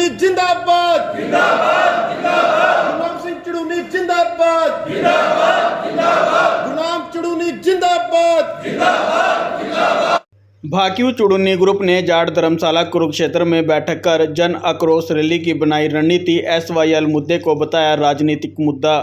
चड़ूनी जिंदाबाद जिंदाबाद जिंदाबाद। गुरनाम सिंह चड़ूनी जिंदाबाद जिंदाबाद जिंदाबाद। गुरनाम चड़ूनी जिंदाबाद जिंदाबाद जिंदाबाद। भाकियू चुड़ूनी ग्रुप ने जाट धर्मशाला कुरुक्षेत्र में बैठक कर जन आक्रोश रैली की बनाई रणनीति। SYL मुद्दे को बताया राजनीतिक मुद्दा।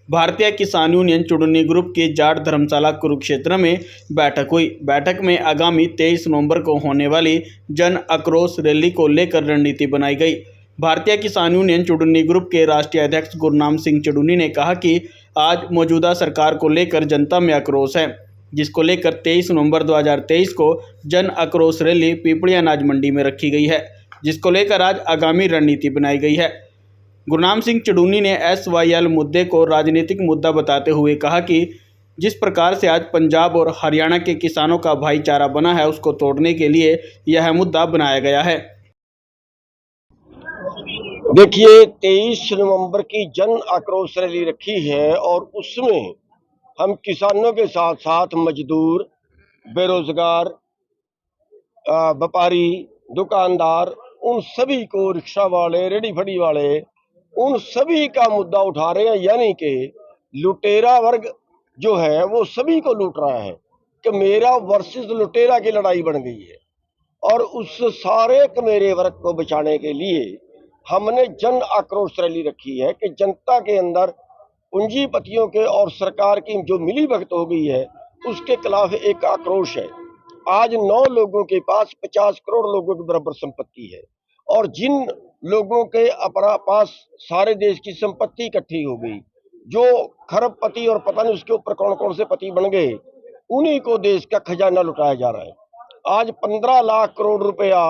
भारतीय किसान यूनियन चुड़ूनी ग्रुप की जाट धर्मशाला कुरुक्षेत्र में बैठक हुई। बैठक में आगामी 23 नवंबर को होने वाली जन आक्रोश रैली को लेकर रणनीति बनाई गई। भारतीय किसान यूनियन चुड़ूनी ग्रुप के राष्ट्रीय अध्यक्ष गुरनाम सिंह चड़ूनी ने कहा कि आज मौजूदा सरकार को लेकर जनता में आक्रोश है, जिसको लेकर 23 नवंबर 2023 को जन आक्रोश रैली पीपड़ी अनाज मंडी में रखी गई है, जिसको लेकर आज आगामी रणनीति बनाई गई है। गुरनाम सिंह चड़ूनी ने SYL मुद्दे को राजनीतिक मुद्दा बताते हुए कहा कि जिस प्रकार से आज पंजाब और हरियाणा के किसानों का भाईचारा बना है, उसको तोड़ने के लिए यह मुद्दा बनाया गया है। देखिए, 23 नवंबर की जन आक्रोश रैली रखी है और उसमें हम किसानों के साथ साथ मजदूर, बेरोजगार, व्यापारी, दुकानदार, उन सभी को, रिक्शा वाले, रेडी फड़ी वाले, उन सभी का मुद्दा उठा रहे हैं। यानी कि लुटेरा वर्ग जो है वो सभी को लूट रहा है कि मेरा वर्सेस लुटेरा की लड़ाई बन गई है। और उस सारे कमेरे वर्ग को बचाने के लिए हमने जन आक्रोश रैली रखी है कि जनता के अंदर पूंजीपतियों के और सरकार की जो मिली भगत हो गई है उसके खिलाफ एक आक्रोश है। आज 9 लोगों के पास 50 करोड़ लोगों के बराबर संपत्ति है और जिन लोगों के पास सारे देश की संपत्ति इकट्ठी हो गई, जो खरबपति और पता नहीं उसके ऊपर कौन कौन से पति बन गए, उन्हीं को देश का खजाना लुटाया जा रहा है। आज 15 लाख करोड़ रुपया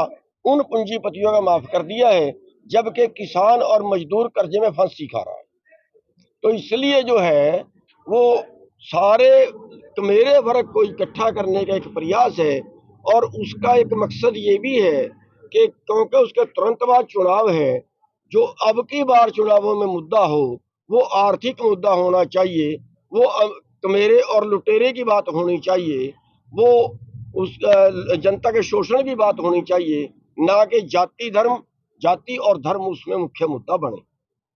उन पूंजीपतियों का माफ कर दिया है, जबकि किसान और मजदूर कर्जे में फांसी खा रहा है। तो इसलिए जो है वो सारे मेरे वर्ग को इकट्ठा करने का एक प्रयास है और उसका एक मकसद ये भी है कि क्योंकि उसके तुरंत बाद चुनाव है, जो अब की बार चुनावों में मुद्दा हो वो आर्थिक मुद्दा होना चाहिए, वो मेरे और लुटेरे की बात होनी चाहिए, वो उस जनता के शोषण की बात होनी चाहिए, ना कि जाति और धर्म उसमें मुख्य मुद्दा बने।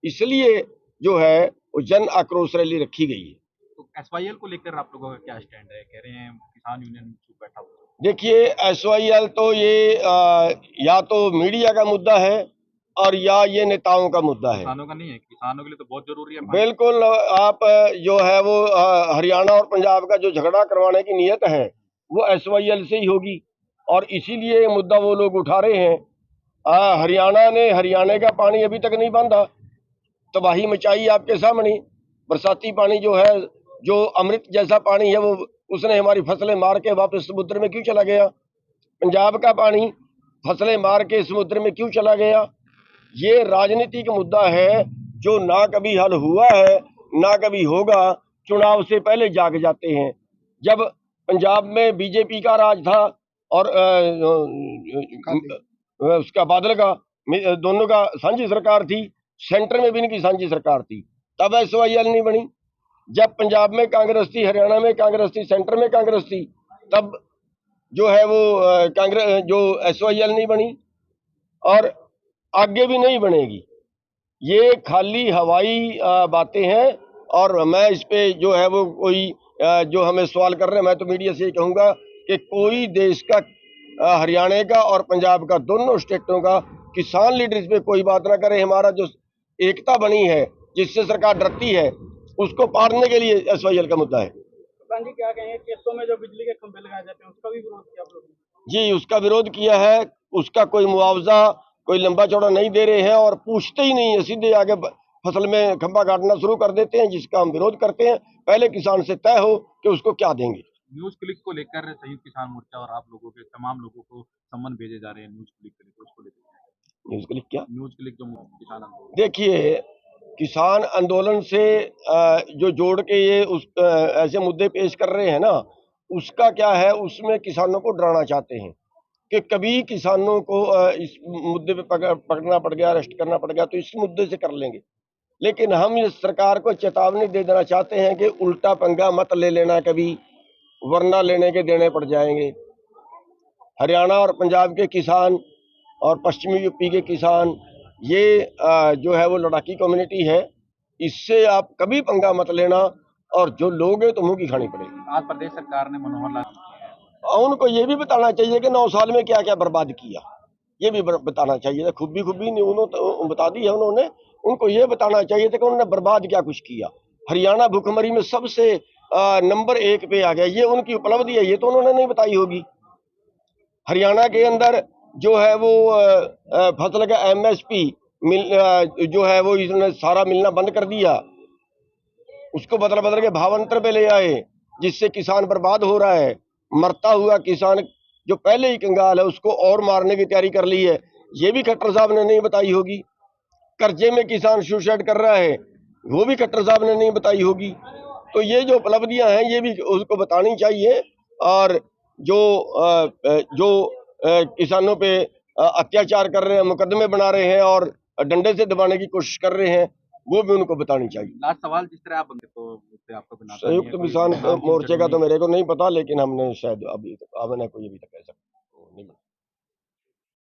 इसलिए जो है वो जन आक्रोश रैली रखी गई है। तो SYL को लेकर आप लोगों का क्या स्टैंड है? कह रहे हैं किसान यूनियन चुप बैठा हुआ। देखिए, SYL तो ये या तो मीडिया का मुद्दा है और या ये नेताओं का मुद्दा है। किसानों का नहीं है, किसानों के लिए तो बहुत जरूरी है। बिल्कुल, आप जो है वो हरियाणा और पंजाब का जो झगड़ा करवाने की नीयत है वो SYL से ही होगी और इसीलिए ये मुद्दा वो लोग उठा रहे हैं। हरियाणा ने हरियाणा का पानी अभी तक नहीं बांधा, तबाही मचाई आपके सामने। बरसाती पानी जो है, जो अमृत जैसा पानी है, वो उसने हमारी फसलें मार के वापस समुद्र में क्यों चला गया? पंजाब का पानी फसलें मार के समुद्र में क्यों चला गया? ये राजनीतिक मुद्दा है जो ना कभी हल हुआ है ना कभी होगा। चुनाव से पहले जाग जाते हैं। जब पंजाब में बीजेपी का राज था और उसका बादल का, दोनों का साझी सरकार थी, सेंटर में भी इनकी साझी सरकार थी, तब SYL नहीं बनी। जब पंजाब में कांग्रेस थी, हरियाणा में कांग्रेस थी, सेंटर में कांग्रेस थी, तब जो है वो कांग्रेस जो SYL नहीं बनी और आगे भी नहीं बनेगी। ये खाली हवाई बातें हैं और मैं इस पे जो है वो कोई जो हमें सवाल कर रहे हैं, मैं तो मीडिया से ये कहूँगा कि कोई देश का हरियाणा का और पंजाब का, दोनों स्टेटों का किसान लीडर इस पे कोई बात ना करे। हमारा जो एकता बनी है जिससे सरकार डरती है, उसको पाड़ने के लिए SYL का मुद्दा है। जी, क्या कहेंगे केसों में जो बिजली के खंभे लगाए जाते हैं उसका भी विरोध किया आप लोगों ने? जी, उसका विरोध किया है। उसका कोई मुआवजा, कोई लंबा चौड़ा नहीं दे रहे हैं और पूछते ही नहीं है, सीधे आगे फसल में खंभा काटना शुरू कर देते हैं, जिसका हम विरोध करते हैं। पहले किसान से तय हो कि उसको क्या देंगे। न्यूज क्लिक को लेकर संयुक्त किसान मोर्चा और आप लोगों के तमाम लोगों को सम्मन भेजे जा रहे हैं न्यूज क्लिक के लिए, उसको लेकर। न्यूज क्लिक क्या? न्यूज क्लिक जो किसान आंदोलन। देखिए, किसान आंदोलन से जो जोड़ के ये ऐसे मुद्दे पेश कर रहे हैं ना, उसका क्या है, उसमें किसानों को डराना चाहते हैं कि कभी किसानों को इस मुद्दे पे पकड़ना पड़ गया, अरेस्ट करना पड़ गया तो इस मुद्दे से कर लेंगे। लेकिन हम इस सरकार को चेतावनी दे देना चाहते हैं कि उल्टा पंगा मत ले लेना कभी, वरना लेने के देने पड़ जाएंगे। हरियाणा और पंजाब के किसान और पश्चिमी यूपी के किसान ये जो है वो लड़ाकी कम्युनिटी है, इससे आप कभी पंगा मत लेना, और जो लोग हैं तो मुंह की खानी पड़ेगी। आज प्रदेश सरकार ने मनोहर लाल और उनको ये भी बताना चाहिए कि 9 साल में क्या क्या बर्बाद किया, ये भी बताना चाहिए था। खूबी नहीं उन्होंने तो बता दी है उन्होंने, उनको ये बताना चाहिए था कि उन्होंने बर्बाद क्या कुछ किया। हरियाणा भुखमरी में सबसे नंबर 1 पे आ गया, ये उनकी उपलब्धि है, ये तो उन्होंने नहीं बताई होगी। हरियाणा के अंदर जो है वो फसल का MSP जो है वो इसने सारा मिलना बंद कर दिया, उसको बदल के भावांतर पे ले आए, जिससे किसान बर्बाद हो रहा है। मरता हुआ किसान जो पहले ही कंगाल है उसको और मारने की तैयारी कर ली है, ये भी खट्टर साहब ने नहीं बताई होगी। कर्जे में किसान सुसाइड कर रहा है, वो भी खट्टर साहब ने नहीं बताई होगी। तो ये जो उपलब्धियां हैं ये भी उसको बतानी चाहिए। और जो किसानों पे अत्याचार कर रहे हैं, मुकदमे बना रहे हैं और डंडे से दबाने की कोशिश कर रहे हैं, वो भी उनको बतानी चाहिए। लास्ट सवाल, जिस तरह आप बनते तो मुद्दे आपको बनाता नहीं है, संयुक्त कोई किसान नाम मोर्चे का तो चुननी- मेरे को नहीं पता, लेकिन हमने शायद अभी तक आपने कोई अभी तक ऐसा